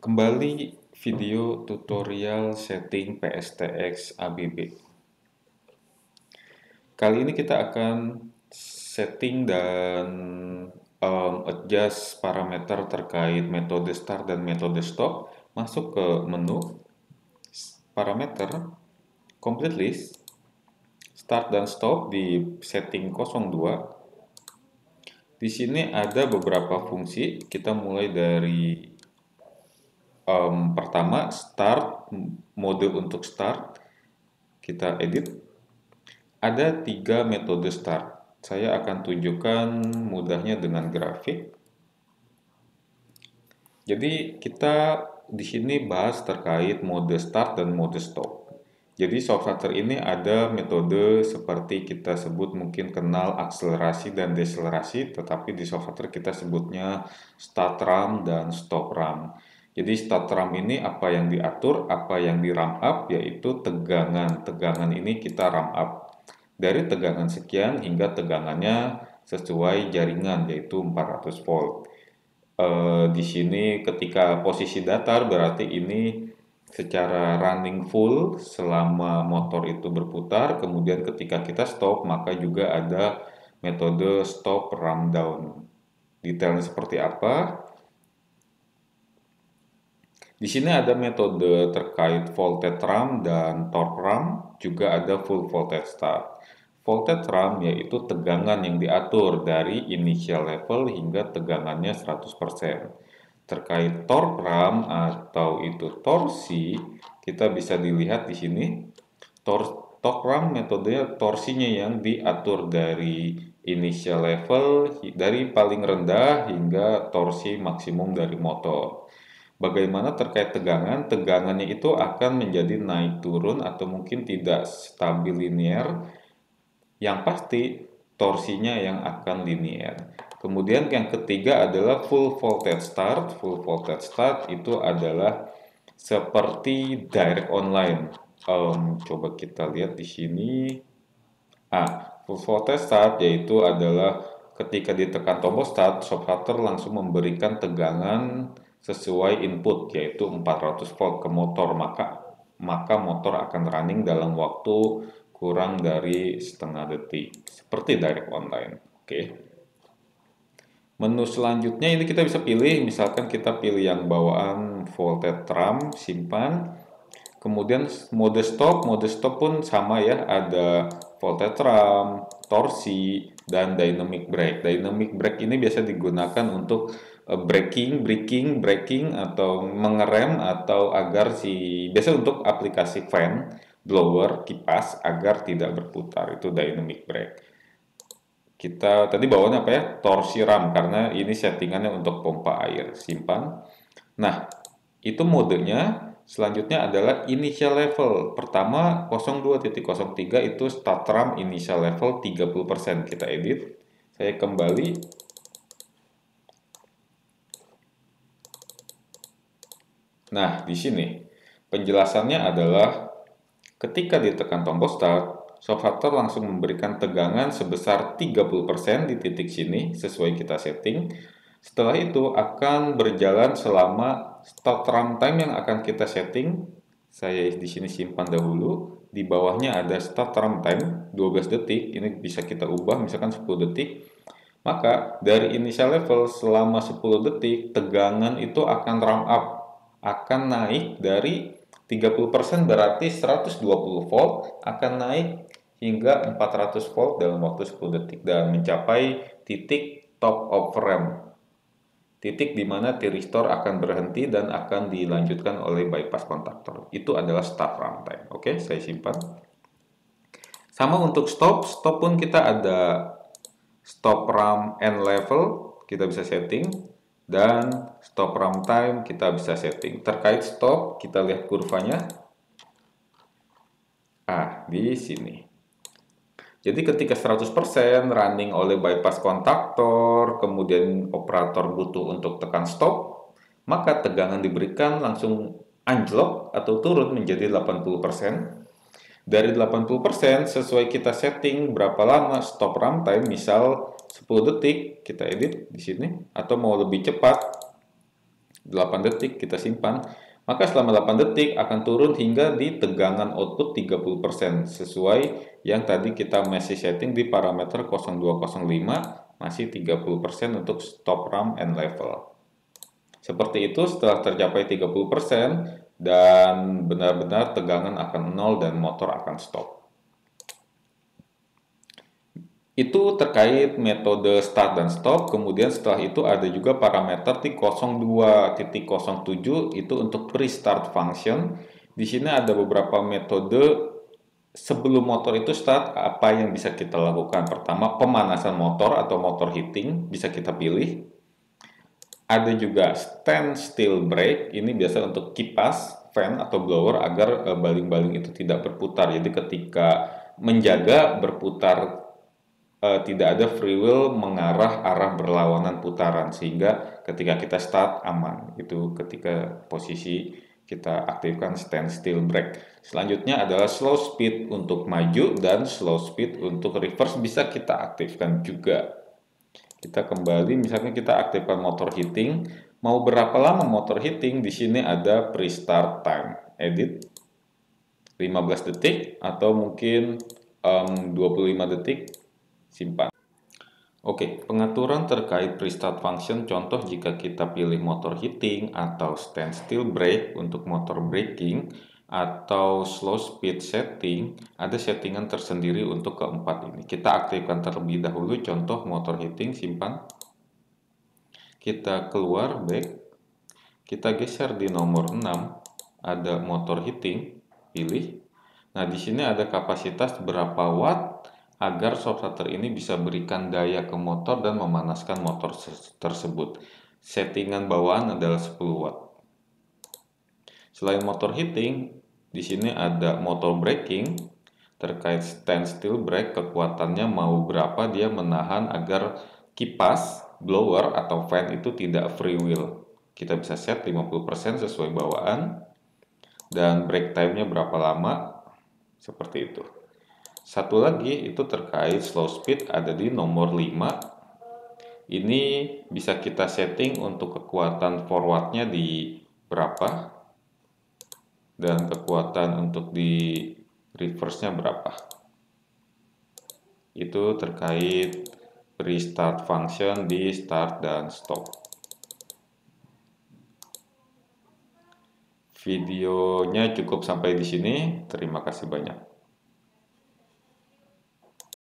Kembali video tutorial setting PSTX ABB. Kali ini kita akan setting dan adjust parameter terkait metode start dan metode stop. Masuk ke menu parameter, complete list, start dan stop di setting 02. Di sini ada beberapa fungsi. Kita mulai dari pertama, start, mode untuk start, kita edit. Ada 3 metode start. Saya akan tunjukkan mudahnya dengan grafik. Jadi kita di sini bahas terkait mode start dan mode stop. Jadi software ini ada metode seperti kita sebut mungkin kenal akselerasi dan deselerasi, tetapi di software kita sebutnya start RAM dan stop RAM. Jadi start RAM ini apa yang diatur, apa yang di RAM up, yaitu tegangan. Tegangan ini kita RAM up. Dari tegangan sekian hingga tegangannya sesuai jaringan, yaitu 400 volt. Di sini ketika posisi datar berarti ini secara running full selama motor itu berputar. Kemudian ketika kita stop maka juga ada metode stop ramp down. Detailnya seperti apa? Di sini ada metode terkait voltage ramp dan torque ramp, juga ada full voltage start. Voltage ramp yaitu tegangan yang diatur dari initial level hingga tegangannya 100%. Terkait torque ramp atau itu torsi, kita bisa dilihat di sini. Torque ramp metodenya torsinya yang diatur dari initial level dari paling rendah hingga torsi maksimum dari motor. Bagaimana terkait tegangan? Tegangannya itu akan menjadi naik turun atau mungkin tidak stabil linear. Yang pasti torsinya yang akan linear. Kemudian yang ketiga adalah full voltage start. Full voltage start itu adalah seperti direct online. Coba kita lihat di sini. Full voltage start yaitu adalah ketika ditekan tombol start, software langsung memberikan tegangan sesuai input yaitu 400 volt ke motor, maka motor akan running dalam waktu kurang dari setengah detik seperti direct online. Oke. Menu selanjutnya ini kita bisa pilih, misalkan kita pilih yang bawaan voltage RAM, simpan. Kemudian mode stop pun sama ya, ada voltage RAM, torsi, dan dynamic brake. Dynamic brake ini biasa digunakan untuk braking atau mengerem atau agar biasa untuk aplikasi fan, blower, kipas agar tidak berputar, itu dynamic brake. Kita tadi bawaan apa ya? Torsi RAM karena ini settingannya untuk pompa air, simpan. Nah, itu modenya. Selanjutnya adalah initial level. Pertama 02.03 itu start RAM initial level 30%. Kita edit. Saya kembali. Nah, di sini penjelasannya adalah ketika ditekan tombol start, software langsung memberikan tegangan sebesar 30% di titik sini sesuai kita setting. Setelah itu akan berjalan selama start runtime yang akan kita setting. Saya di sini simpan dahulu. Di bawahnya ada start runtime 12 detik. Ini bisa kita ubah misalkan 10 detik. Maka dari initial level selama 10 detik tegangan itu akan ramp up, akan naik dari 30% berarti 120 volt akan naik hingga 400 volt dalam waktu 10 detik dan mencapai titik top of ramp. Titik di mana thyristor akan berhenti dan akan dilanjutkan oleh bypass kontaktor. Itu adalah start runtime. Oke, saya simpan. Sama untuk stop pun kita ada stop RAM end level, kita bisa setting. Dan stop runtime kita bisa setting. Terkait stop, kita lihat kurvanya. Di sini. Jadi ketika 100% running oleh bypass kontaktor, kemudian operator butuh untuk tekan stop, maka tegangan diberikan langsung anjlok atau turun menjadi 80%. Dari 80% sesuai kita setting berapa lama stop runtime, misal 10 detik, kita edit di sini, atau mau lebih cepat 8 8 detik kita simpan, maka selama 8 detik akan turun hingga di tegangan output 30% sesuai yang tadi kita masih setting di parameter 0205 masih 30% untuk stop ramp and level. Seperti itu, setelah tercapai 30% dan benar-benar tegangan akan 0 dan motor akan stop. Itu terkait metode start dan stop. Kemudian setelah itu ada juga parameter di 02.07 itu untuk pre-start function. Di sini ada beberapa metode sebelum motor itu start, apa yang bisa kita lakukan. Pertama, pemanasan motor atau motor heating bisa kita pilih. Ada juga standstill brake, ini biasa untuk kipas, fan atau blower agar baling-baling itu tidak berputar. Jadi ketika menjaga berputar tidak ada free wheel mengarah arah berlawanan putaran, sehingga ketika kita start aman. Itu ketika posisi kita aktifkan standstill brake. Selanjutnya adalah slow speed untuk maju dan slow speed untuk reverse bisa kita aktifkan juga. Kita kembali, misalnya kita aktifkan motor heating. Mau berapa lama motor heating? Di sini ada pre-start time. Edit 15 detik atau mungkin 25 detik. Simpan. Oke, pengaturan terkait pre-start function, contoh jika kita pilih motor heating atau standstill brake untuk motor braking atau slow speed setting, ada settingan tersendiri untuk keempat ini. Kita aktifkan terlebih dahulu, contoh motor heating, simpan. Kita keluar, back. Kita geser di nomor 6, ada motor heating, pilih. Nah, di sini ada kapasitas berapa watt agar shock starter ini bisa berikan daya ke motor dan memanaskan motor tersebut. Settingan bawaan adalah 10 watt. Selain motor heating, di sini ada motor braking. Terkait standstill brake, kekuatannya mau berapa dia menahan agar kipas, blower atau fan itu tidak free wheel. Kita bisa set 50% sesuai bawaan. Dan brake time-nya berapa lama, seperti itu. Satu lagi itu terkait slow speed, ada di nomor 5. Ini bisa kita setting untuk kekuatan forwardnya di berapa dan kekuatan untuk di reverse-nya berapa. Itu terkait restart function di start dan stop. Videonya cukup sampai di sini. Terima kasih banyak.